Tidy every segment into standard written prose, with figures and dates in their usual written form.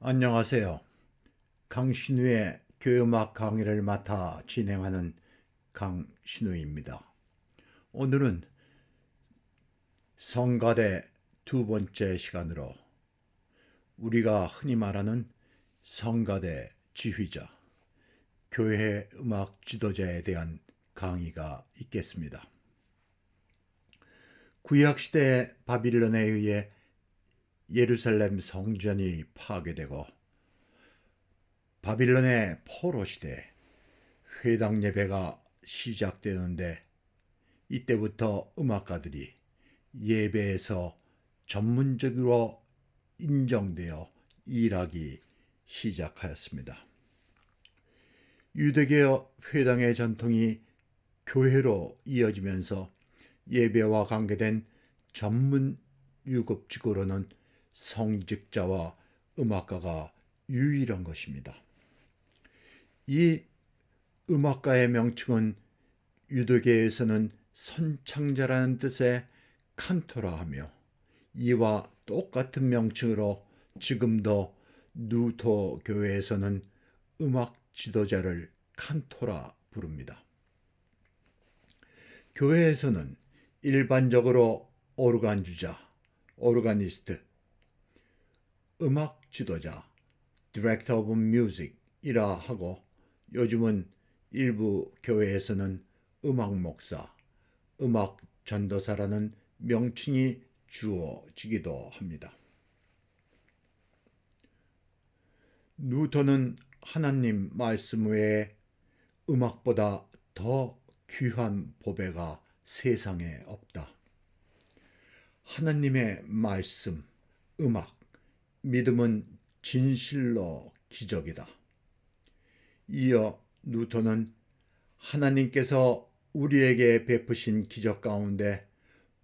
안녕하세요. 강신우의 교회음악 강의를 맡아 진행하는 강신우입니다. 오늘은 성가대 두 번째 시간으로 우리가 흔히 말하는 성가대 지휘자, 교회 음악 지도자에 대한 강의가 있겠습니다. 구약시대 바빌론에 의해 예루살렘 성전이 파괴되고 바빌론의 포로 시대 회당 예배가 시작되는데 이때부터 음악가들이 예배에서 전문적으로 인정되어 일하기 시작하였습니다. 유대교 회당의 전통이 교회로 이어지면서 예배와 관계된 전문 유급직으로는 성직자와 음악가가 유일한 것입니다. 이 음악가의 명칭은 유대교에서는 선창자라는 뜻의 칸토라하며 이와 똑같은 명칭으로 지금도 누토 교회에서는 음악 지도자를 칸토라 부릅니다. 교회에서는 일반적으로 오르간 주자, 오르가니스트, 음악 지도자, Director of Music이라 하고 요즘은 일부 교회에서는 음악 목사, 음악 전도사라는 명칭이 주어지기도 합니다. 누토는 하나님 말씀 외에 음악보다 더 귀한 보배가 세상에 없다. 하나님의 말씀, 음악, 믿음은 진실로 기적이다. 이어 누토는 하나님께서 우리에게 베푸신 기적 가운데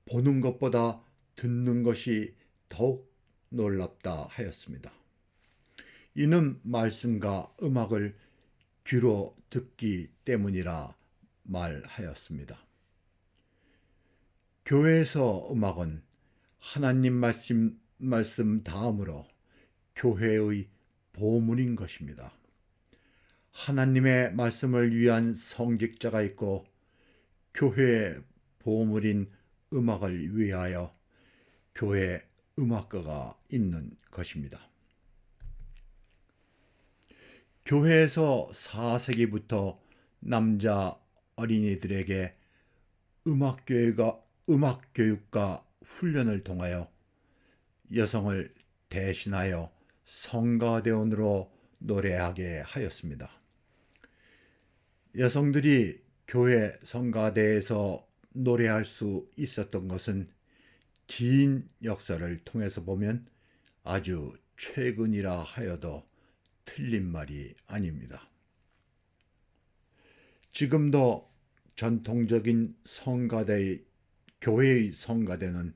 보는 것보다 듣는 것이 더욱 놀랍다 하였습니다. 이는 말씀과 음악을 귀로 듣기 때문이라 말하였습니다. 교회에서 음악은 하나님 말씀 다음으로 교회의 보물인 것입니다. 하나님의 말씀을 위한 성직자가 있고 교회의 보물인 음악을 위하여 교회 음악가가 있는 것입니다. 교회에서 4세기부터 남자 어린이들에게 음악교육과 훈련을 통하여 여성을 대신하여 성가대원으로 노래하게 하였습니다. 여성들이 교회 성가대에서 노래할 수 있었던 것은 긴 역사를 통해서 보면 아주 최근이라 하여도 틀린 말이 아닙니다. 지금도 전통적인 교회의 성가대는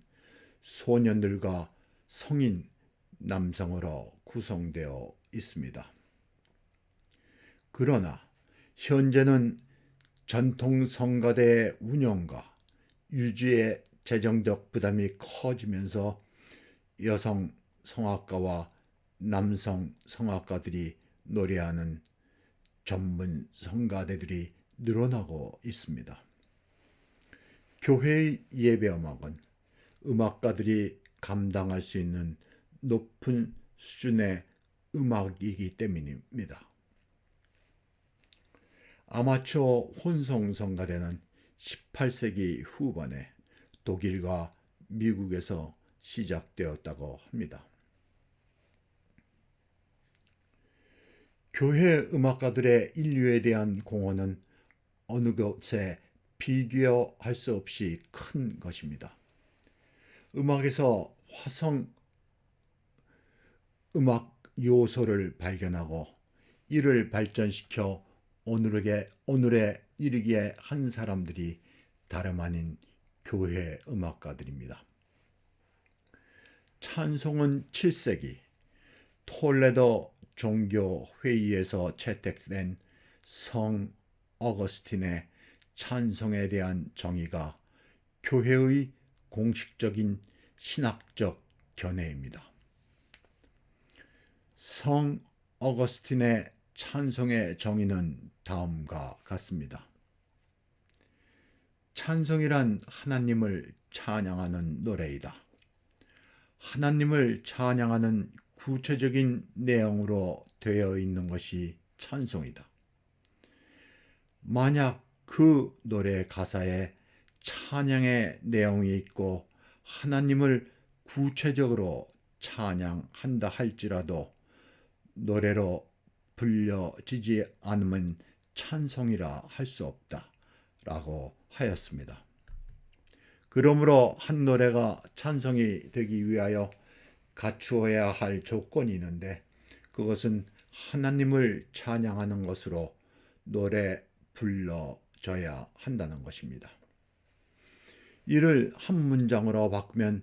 소년들과 성인 남성으로 구성되어 있습니다. 그러나 현재는 전통 성가대의 운영과 유지의 재정적 부담이 커지면서 여성 성악가와 남성 성악가들이 노래하는 전문 성가대들이 늘어나고 있습니다. 교회의 예배음악은 음악가들이 감당할 수 있는 높은 수준의 음악이기 때문입니다. 아마추어 혼성 성가대는 18세기 후반에 독일과 미국에서 시작되었다고 합니다. 교회 음악가들의 인류에 대한 공헌은 어느 것에 비교할 수 없이 큰 것입니다. 음악에서 화성 음악 요소를 발견하고 이를 발전시켜 오늘에 이르게 한 사람들이 다름 아닌 교회 음악가들입니다. 찬송은 7세기 톨레도 종교 회의에서 채택된 성 어거스틴의 찬송에 대한 정의가 교회의 공식적인 신학적 견해입니다. 성 어거스틴의 찬송의 정의는 다음과 같습니다. 찬송이란 하나님을 찬양하는 노래이다. 하나님을 찬양하는 구체적인 내용으로 되어 있는 것이 찬송이다. 만약 그 노래 가사에 찬양의 내용이 있고 하나님을 구체적으로 찬양한다 할지라도 노래로 불려지지 않으면 찬송이라 할 수 없다 라고 하였습니다. 그러므로 한 노래가 찬송이 되기 위하여 갖추어야 할 조건이 있는데 그것은 하나님을 찬양하는 것으로 노래 불러져야 한다는 것입니다. 이를 한 문장으로 바꾸면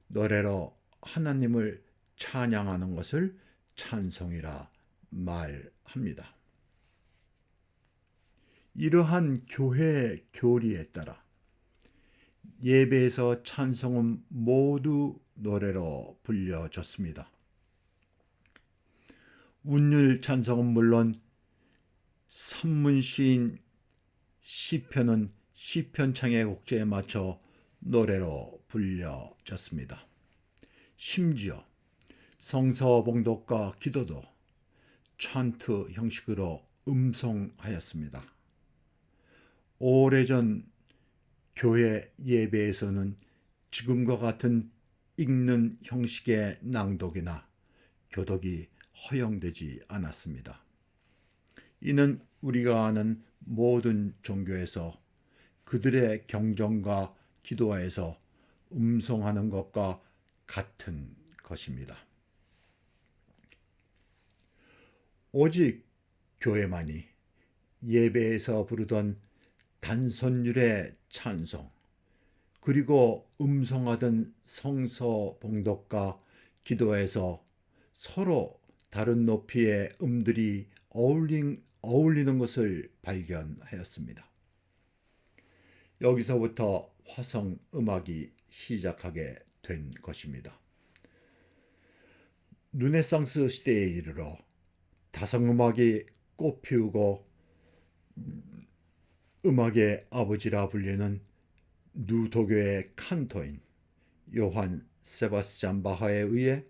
노래로 하나님을 찬양하는 것을 찬송이라 말합니다. 이러한 교회 교리에 따라 예배에서 찬송은 모두 노래로 불려졌습니다. 운율 찬송은 물론 산문시인 시편은 시편창의 곡제에 맞춰 노래로 불려졌습니다. 심지어 성서봉독과 기도도 찬트 형식으로 음성하였습니다. 오래전 교회 예배에서는 지금과 같은 읽는 형식의 낭독이나 교독이 허용되지 않았습니다. 이는 우리가 아는 모든 종교에서 그들의 경전과 기도회에서 음성하는 것과 같은 것입니다. 오직 교회만이 예배에서 부르던 단선율의 찬송, 그리고 음성하던 성서 봉독과 기도에서 서로 다른 높이의 음들이 어울리는 것을 발견하였습니다. 여기서부터 화성 음악이 시작하게 된 것입니다. 르네상스 시대에 이르러 다성음악이 꽃피우고 음악의 아버지라 불리는 누도교의 칸토인 요한 세바스찬 바하에 의해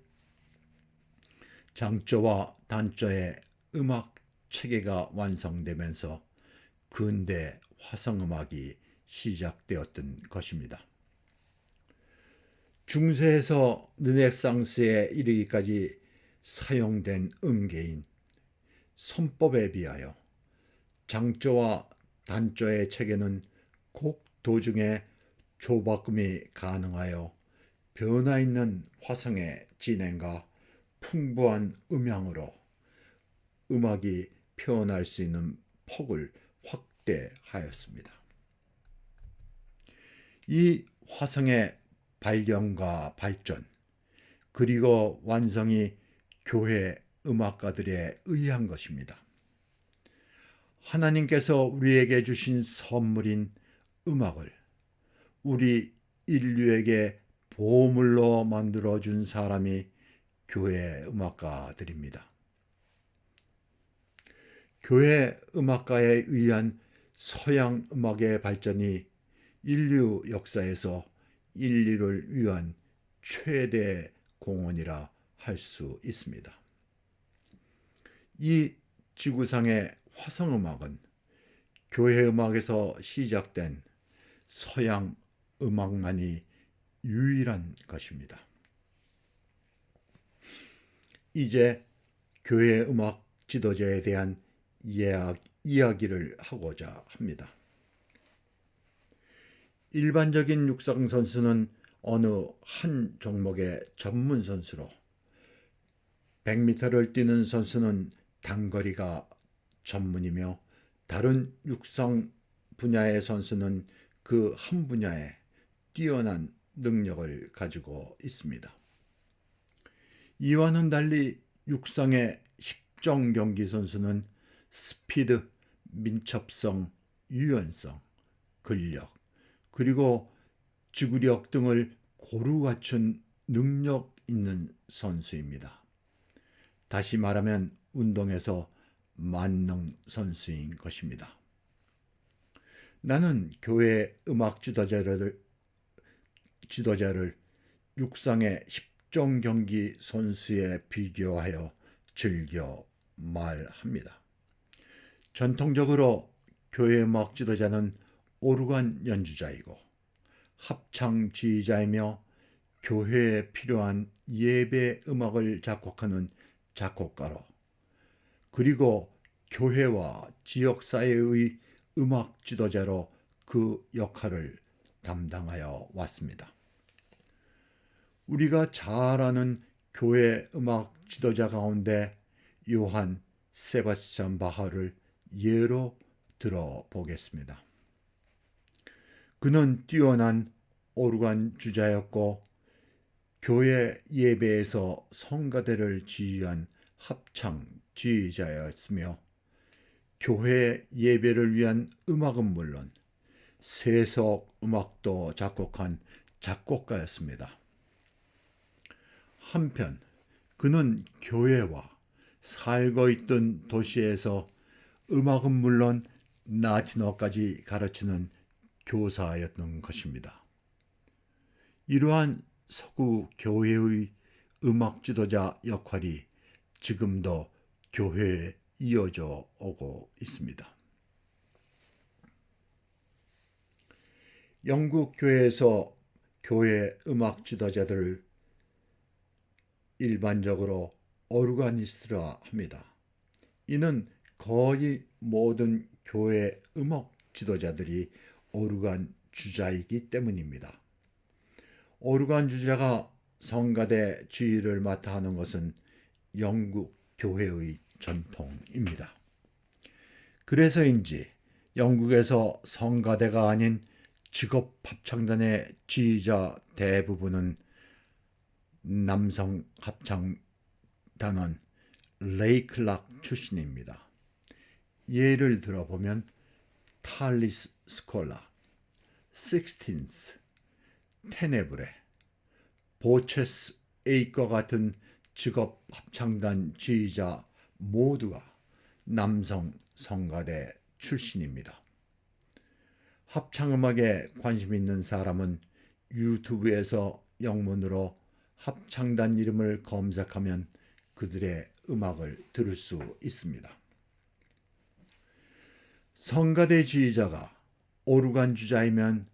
장조와 단조의 음악 체계가 완성되면서 근대 화성음악이 시작되었던 것입니다. 중세에서 르네상스에 이르기까지 사용된 음계인 선법에 비하여 장조와 단조의 체계는 곡 도중에 조바꿈이 가능하여 변화 있는 화성의 진행과 풍부한 음향으로 음악이 표현할 수 있는 폭을 확대하였습니다. 이 화성의 발견과 발전, 그리고 완성이 교회 음악가들에 의한 것입니다. 하나님께서 우리에게 주신 선물인 음악을 우리 인류에게 보물로 만들어준 사람이 교회 음악가들입니다. 교회 음악가에 의한 서양 음악의 발전이 인류 역사에서 인류를 위한 최대 공헌이라 할 수 있습니다. 이 지구상의 화성음악은 교회 음악에서 시작된 서양 음악만이 유일한 것입니다. 이제 교회 음악 지도자에 대한 이야기를 하고자 합니다. 일반적인 육상 선수는 어느 한 종목의 전문 선수로 100m를 뛰는 선수는 단거리가 전문이며 다른 육상 분야의 선수는 그 한 분야에 뛰어난 능력을 가지고 있습니다. 이와는 달리 육상의 10종 경기 선수는 스피드, 민첩성, 유연성, 근력, 그리고 지구력 등을 고루 갖춘 능력 있는 선수입니다. 다시 말하면 운동에서 만능 선수인 것입니다. 나는 교회 음악 지도자를 육상의 10종 경기 선수에 비교하여 즐겨 말합니다. 전통적으로 교회 음악 지도자는 오르간 연주자이고 합창 지휘자이며 교회에 필요한 예배 음악을 작곡하는 작곡가로, 그리고 교회와 지역사회의 음악 지도자로 그 역할을 담당하여 왔습니다. 우리가 잘 아는 교회 음악 지도자 가운데 요한 세바스찬 바하를 예로 들어보겠습니다. 그는 뛰어난 오르간 주자였고 교회 예배에서 성가대를 지휘한 합창 지휘자였으며 교회 예배를 위한 음악은 물론 세속 음악도 작곡한 작곡가였습니다. 한편 그는 교회와 살고 있던 도시에서 음악은 물론 라틴어까지 가르치는 교사였던 것입니다. 이러한 서구 교회의 음악 지도자 역할이 지금도 교회에 이어져 오고 있습니다. 영국 교회에서 교회 음악 지도자들을 일반적으로 오르가니스트라 합니다. 이는 거의 모든 교회 음악 지도자들이 오르간 주자이기 때문입니다. 오르간 주자가 성가대 지휘를 맡아 하는 것은 영국 교회의 전통입니다. 그래서인지 영국에서 성가대가 아닌 직업 합창단의 지휘자 대부분은 남성 합창단원 레이클락 출신입니다. 예를 들어보면 탈리스 스콜라, 식스틴스, 테네브레, 보체스 에이과 같은 직업 합창단 지휘자 모두가 남성 성가대 출신입니다. 합창음악에 관심 있는 사람은 유튜브에서 영문으로 합창단 이름을 검색하면 그들의 음악을 들을 수 있습니다. 성가대 지휘자가 오르간 주자이면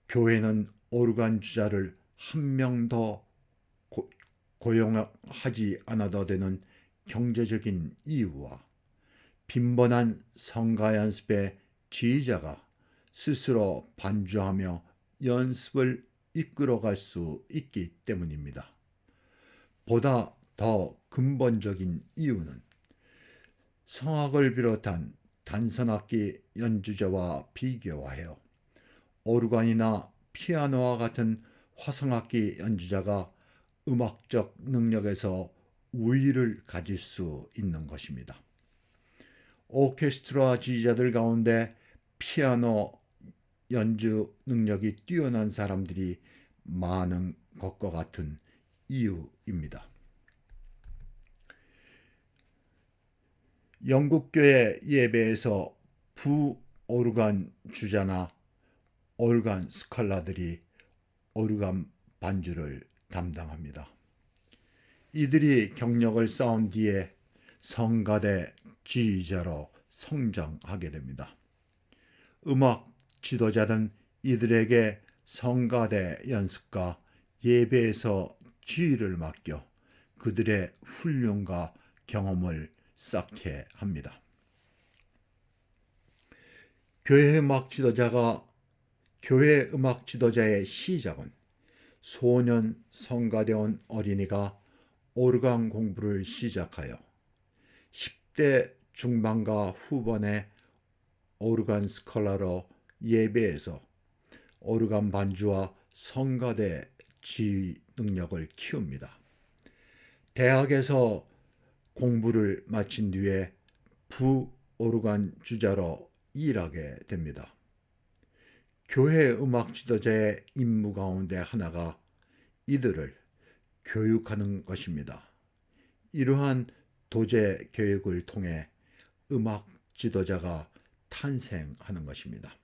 교회는 오르간 주자를 한 명 더 고용하지 않아도 되는 경제적인 이유와 빈번한 성가 연습에 지휘자가 스스로 반주하며 연습을 이끌어갈 수 있기 때문입니다. 보다 더 근본적인 이유는 성악을 비롯한 단선악기 연주자와 비교하여 오르간이나 피아노와 같은 화성악기 연주자가 음악적 능력에서 우위를 가질 수 있는 것입니다. 오케스트라 지휘자들 가운데 피아노 연주 능력이 뛰어난 사람들이 많은 것과 같은 이유입니다. 영국교회 예배에서 부오르간 주자나 오르간 스칼라들이 오르간 반주를 담당합니다. 이들이 경력을 쌓은 뒤에 성가대 지휘자로 성장하게 됩니다. 음악 지도자는 이들에게 성가대 연습과 예배에서 지휘를 맡겨 그들의 훈련과 경험을 쌓게 합니다. 교회 음악 지도자의 시작은 소년 성가대원 어린이가 오르간 공부를 시작하여 10대 중반과 후반에 오르간 스콜라로 예배에서 오르간 반주와 성가대 지휘 능력을 키웁니다. 대학에서 공부를 마친 뒤에 부오르간 주자로 일하게 됩니다. 교회 음악 지도자의 임무 가운데 하나가 이들을 교육하는 것입니다. 이러한 도제 교육을 통해 음악 지도자가 탄생하는 것입니다.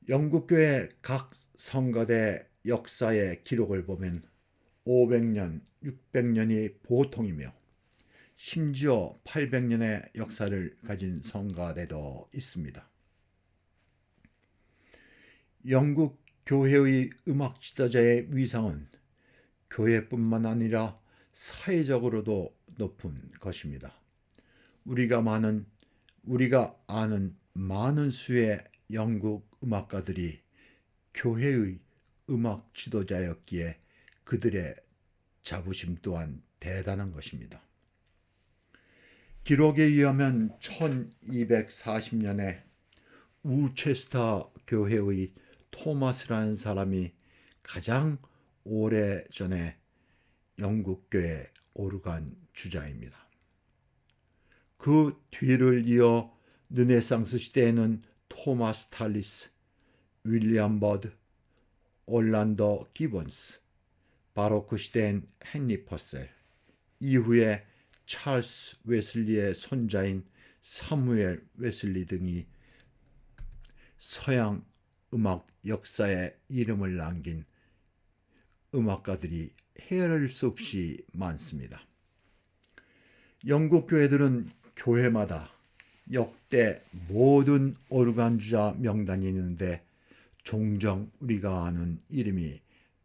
영국교회 각 성가대 역사의 기록을 보면 500년, 600년이 보통이며 심지어 800년의 역사를 가진 성가대도 있습니다. 영국 교회의 음악 지도자의 위상은 교회뿐만 아니라 사회적으로도 높은 것입니다. 우리가 아는 많은 수의 영국 음악가들이 교회의 음악 지도자였기에 그들의 자부심 또한 대단한 것입니다. 기록에 의하면 1240년에 우체스터 교회의 토마스라는 사람이 가장 오래전에 영국교회 오르간 주자입니다. 그 뒤를 이어 르네상스 시대에는 토마스 탈리스, 윌리엄 버드, 올란도 기본스, 바로크 시대엔 헨리 퍼셀, 이후에 찰스 웨슬리의 손자인 사무엘 웨슬리 등이 서양 음악 역사에 이름을 남긴 음악가들이 헤아릴 수 없이 많습니다. 영국 교회들은 교회마다 역대 모든 오르간주자 명단이 있는데 종종 우리가 아는 이름이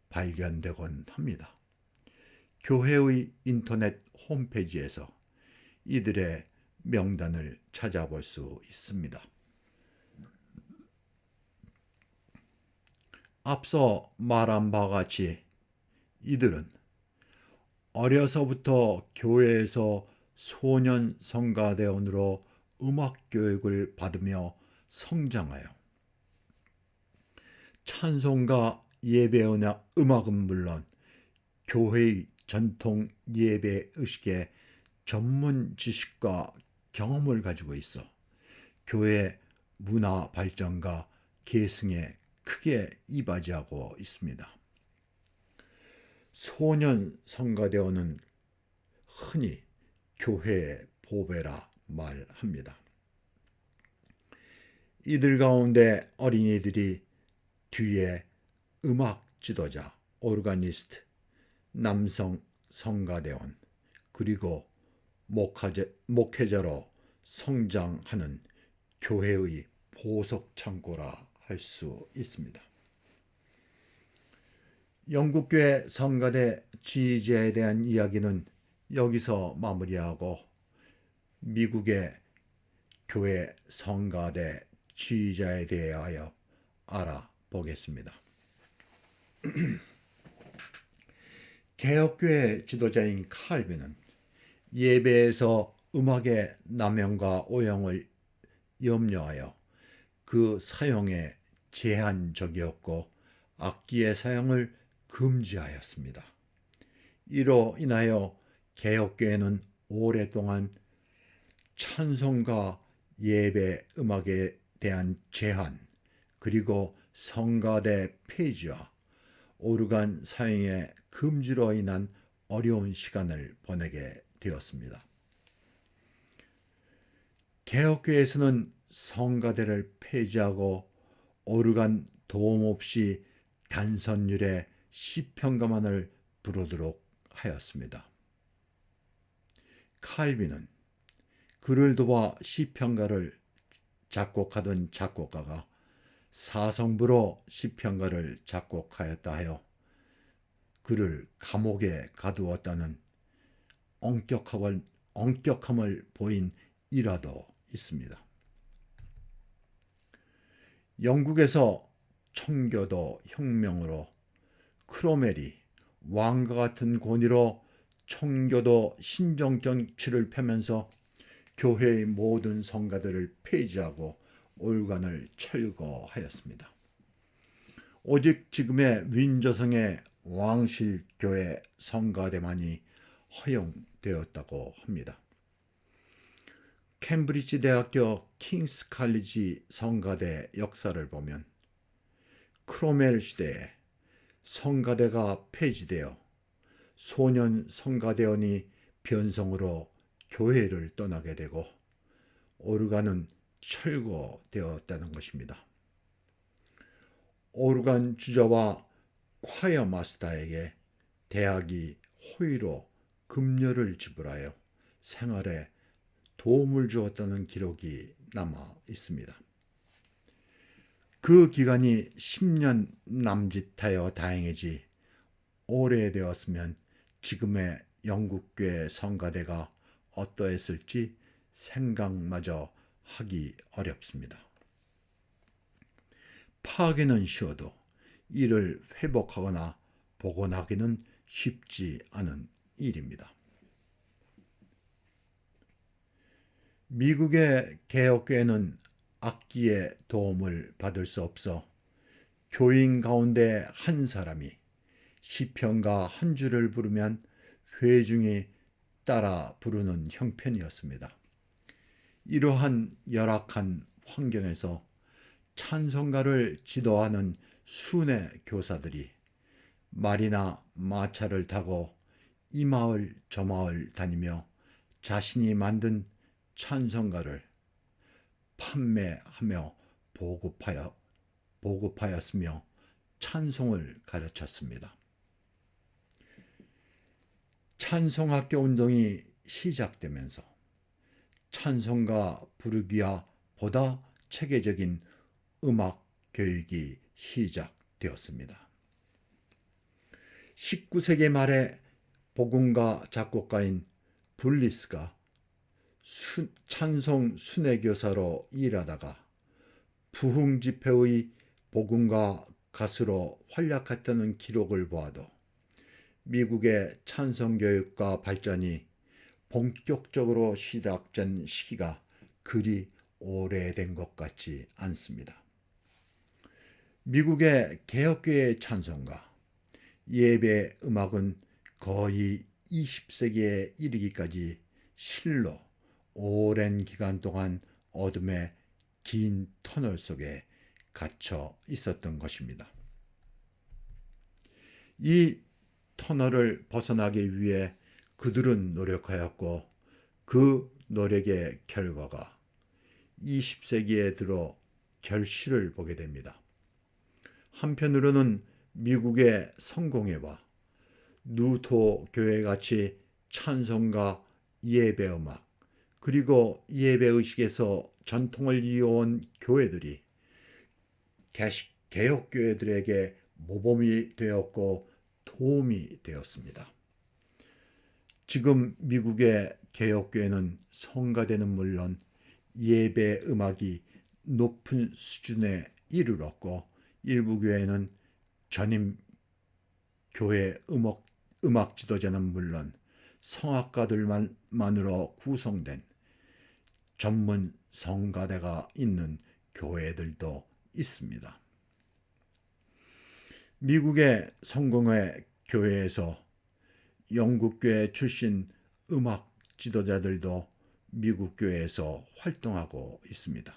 발견되곤 합니다. 교회의 인터넷 홈페이지에서 이들의 명단을 찾아볼 수 있습니다. 앞서 말한 바와 같이 이들은 어려서부터 교회에서 소년 성가대원으로 음악 교육을 받으며 성장하여 찬송가 예배의 음악은 물론 교회의 전통 예배 의식의 전문 지식과 경험을 가지고 있어 교회 문화 발전과 계승에 크게 이바지하고 있습니다. 소년 성가대원은 흔히 교회의 보배라 말합니다. 이들 가운데 어린이들이 뒤에 음악 지도자, 오르가니스트, 남성 성가대원, 그리고 목회자로 성장하는 교회의 보석 창고라 할 수 있습니다. 영국교회 성가대 지휘자에 대한 이야기는 여기서 마무리하고 미국의 교회 성가대 지휘자에 대하여 알아보겠습니다. 개혁교회 지도자인 칼빈은 예배에서 음악의 남용과 오용을 염려하여 그 사용에 제한적이었고 악기의 사용을 금지하였습니다. 이로 인하여 개혁교회는 오랫동안 찬송가 예배 음악에 대한 제한, 그리고 성가대 폐지와 오르간 사용의 금지로 인한 어려운 시간을 보내게 되었습니다. 개혁교회에서는 성가대를 폐지하고 오르간 도움 없이 단선율의 시편가만을 부르도록 하였습니다. 칼빈은 그를 도와 시편가를 작곡하던 작곡가가 사성부로 시편가를 작곡하였다 하여 그를 감옥에 가두었다는 엄격함을 보인 일화도 있습니다. 영국에서 청교도 혁명으로 크로멜이 왕과 같은 권위로 청교도 신정 정치를 펴면서 교회의 모든 성가들을 폐지하고 올간을 철거하였습니다. 오직 지금의 윈저성의 왕실교회 성가대만이 허용되었다고 합니다. 캠브리지 대학교 킹스 칼리지 성가대 역사를 보면 크로멜 시대에 성가대가 폐지되어 소년 성가대원이 변성으로 교회를 떠나게 되고 오르간은 철거되었다는 것입니다. 오르간 주자와 콰이어 마스터에게 대학이 호의로 급료를 지불하여 생활에 도움을 주었다는 기록이 남아 있습니다. 그 기간이 10년 남짓하여 다행이지 오래되었으면 지금의 영국교회 성가대가 어떠했을지 생각마저 하기 어렵습니다. 파괴는 쉬워도 이를 회복하거나 복원하기는 쉽지 않은 일입니다. 미국의 개혁교회는 악기의 도움을 받을 수 없어 교인 가운데 한 사람이 시편가 한 줄을 부르면 회중이 따라 부르는 형편이었습니다. 이러한 열악한 환경에서 찬송가를 지도하는 순회 교사들이 말이나 마차를 타고 이 마을 저 마을 다니며 자신이 만든 찬송가를 판매하며 보급하였으며 찬송을 가르쳤습니다. 찬송학교 운동이 시작되면서 찬송가 부르기와 보다 체계적인 음악 교육이 시작되었습니다. 19세기 말에 복음가 작곡가인 블리스가 찬송 순회교사로 일하다가 부흥 집회의 복음가 가수로 활약했다는 기록을 보아도 미국의 찬송교육과 발전이 본격적으로 시작된 시기가 그리 오래된 것 같지 않습니다. 미국의 개혁교회 찬송가, 예배 음악은 거의 20세기에 이르기까지 실로 오랜 기간 동안 어둠의 긴 터널 속에 갇혀 있었던 것입니다. 이 터널을 벗어나기 위해 그들은 노력하였고 그 노력의 결과가 20세기에 들어 결실을 보게 됩니다. 한편으로는 미국의 성공회와 누토 교회같이 찬송가, 예배음악, 그리고 예배의식에서 전통을 이어온 교회들이 개혁교회들에게 모범이 되었고 도움이 되었습니다. 지금 미국의 개혁교회는 성가대는 물론 예배 음악이 높은 수준에 이르렀고 일부 교회는 전임 교회 음악 지도자는 물론 성악가들만으로 구성된 전문 성가대가 있는 교회들도 있습니다. 미국의 성공회 교회에서 영국교회 출신 음악 지도자들도 미국 교회에서 활동하고 있습니다.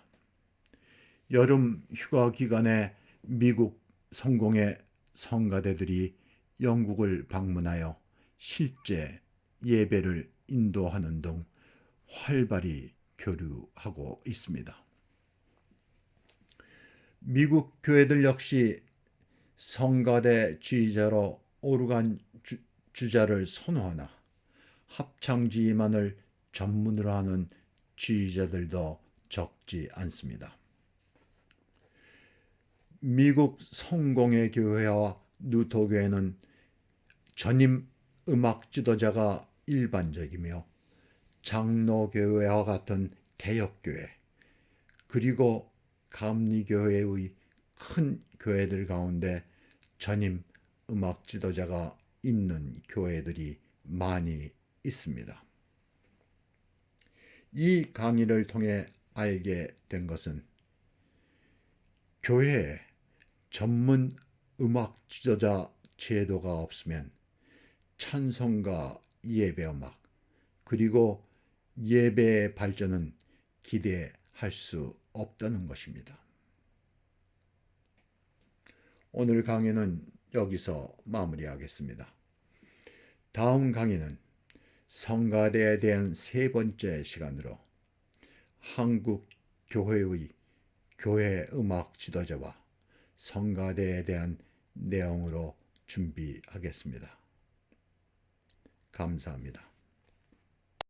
여름 휴가 기간에 미국 성공회 성가대들이 영국을 방문하여 실제 예배를 인도하는 등 활발히 교류하고 있습니다. 미국 교회들 역시 성가대 지휘자로 오르간 주자를 선호하나 합창지휘만을 전문으로 하는 지휘자들도 적지 않습니다. 미국 성공회 교회와 누토 교회는 전임 음악 지도자가 일반적이며 장로교회와 같은 개혁교회 그리고 감리교회의 큰 교회들 가운데 전임 음악 지도자가 있는 교회들이 많이 있습니다. 이 강의를 통해 알게 된 것은 교회에 전문 음악 지도자 제도가 없으면 찬송가, 예배음악 그리고 예배의 발전은 기대할 수 없다는 것입니다. 오늘 강의는 여기서 마무리하겠습니다. 다음 강의는 성가대에 대한 세 번째 시간으로 한국 교회의 교회 음악 지도자와 성가대에 대한 내용으로 준비하겠습니다. 감사합니다.